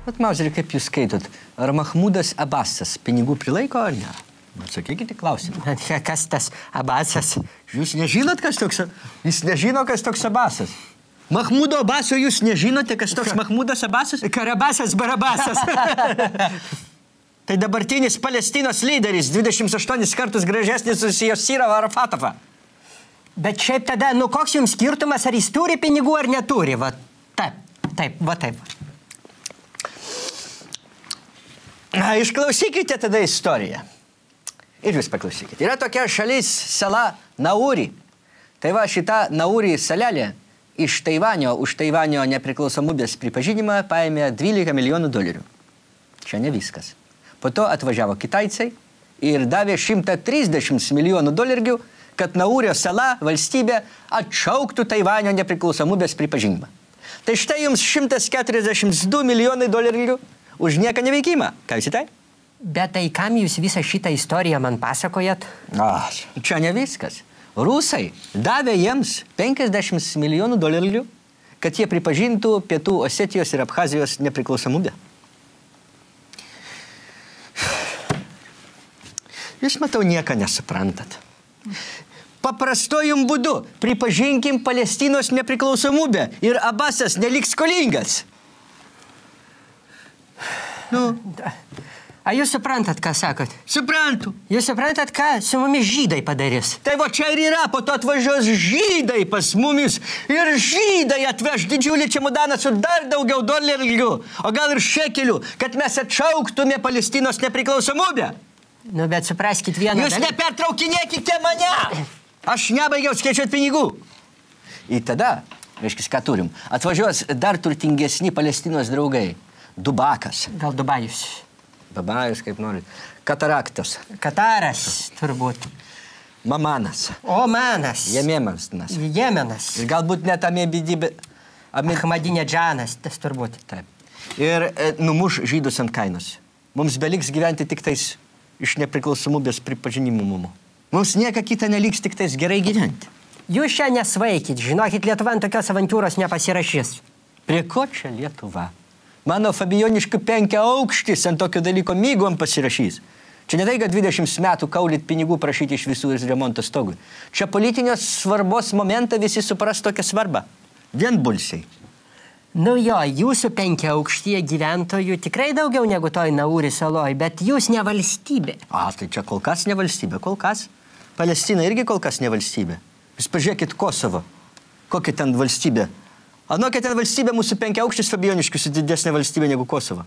Vat, Mauzeri, kaip jūs skaitot, ar Mahmudas Abbasas pinigų prilaiko ar ne? Atsakykite klausimą. Kas tas Abbasas? Jūs nežinot, kas toks... Jis nežino, kas toks Abbasas. Mahmudo Abbaso jūs nežinote, kas toks Mahmudas Abbasas? Karabasas Barabasas. Tai dabartinis Palestinos lyderis, 28 kartus gražesnis už Yasirą Arafatovą. Bet šiaip tada, nu koks jums skirtumas, ar jis turi pinigų ar neturi? Va taip. Išklausykite tada istoriją. Ir jūs paklausykite. Yra tokia šalis sala Nauri. Tai va šita Nauri salelė iš Taivanio už Taivanio nepriklausomybės pripažinimą paėmė $12 milijonų. Čia ne viskas. Po to atvažiavo kitaičiai ir davė $130 milijonų, kad Naurio sala, valstybė, atšauktų Taivanio nepriklausomybės pripažinimą. Tai štai jums $142 milijonai už nieką neveikimą. Ką jūs į tai? Bet tai kam jūs visą šitą istoriją man pasakojat? Čia ne viskas. Rusai davė jiems $50 milijonų, kad jie pripažintų Pietų Osetijos ir Abchazijos nepriklausomybę. Jūs, matau, nieką nesuprantat. Paprastojum būdu pripažinkim Palestinos nepriklausomybę ir Abbasas neliks skolingas. Ar jūs suprantat, ką sakot? Suprantu. Jūs suprantat, ką su mumis žydai padarys? Tai va čia ir yra, po to atvažiuos žydai pas mumis ir žydai atveš didžiulį čemodaną su dar daugiau dolerių, o gal ir šekelių, kad mes atšauktume Palestinos nepriklausomybę. Nu, bet supraskit vieną... Jūs nepertraukinėkite mane! Aš nebaigiau skaičiuoti pinigų. Ir tada, reiškia, ką turim, atvažiuos dar turtingesni Palestinos draugai. Dubakas. Gal Dubajus. Babajus, kaip norit. Kataraktas. Kataras, turbūt. Mamanas. Omanas. Jemenas. Jemenas. Ir galbūt net Amebidybė. Ahmadinedžanas, tas turbūt. Taip. Ir numuš žydus ant kainos. Mums beliks gyventi tik tais iš nepriklausomybės pripažinimų. Mums nieka kita neliks, tik tais gerai gyventi. Jūs čia nesvaikit. Žinokit, Lietuva ant tokios avantūros nepasirašys. Prie ko čia Lietuva? Mano Fabijoniškių 5 aukštis ant tokio dalyko mygom pasirašys. Čia ne tai, kad 20 metų kaulit pinigų prašyti iš visų ir remonto stogui. Čia politinės svarbos momentą visi supras tokią svarbą. Vienbalsiai. Nu jo, jūsų 5 aukštyje gyventojų tikrai daugiau negu toj Nauri saloj, bet jūs ne valstybė. Tai čia kol kas ne valstybė, kol kas. Palestina irgi kol kas ne valstybė. Jūs pažiūrėkit Kosovo. Kokia ten valstybė? Anokė ten valstybė mūsų 5 aukštis Fabijoniškius didesnė valstybė negu Kosovo.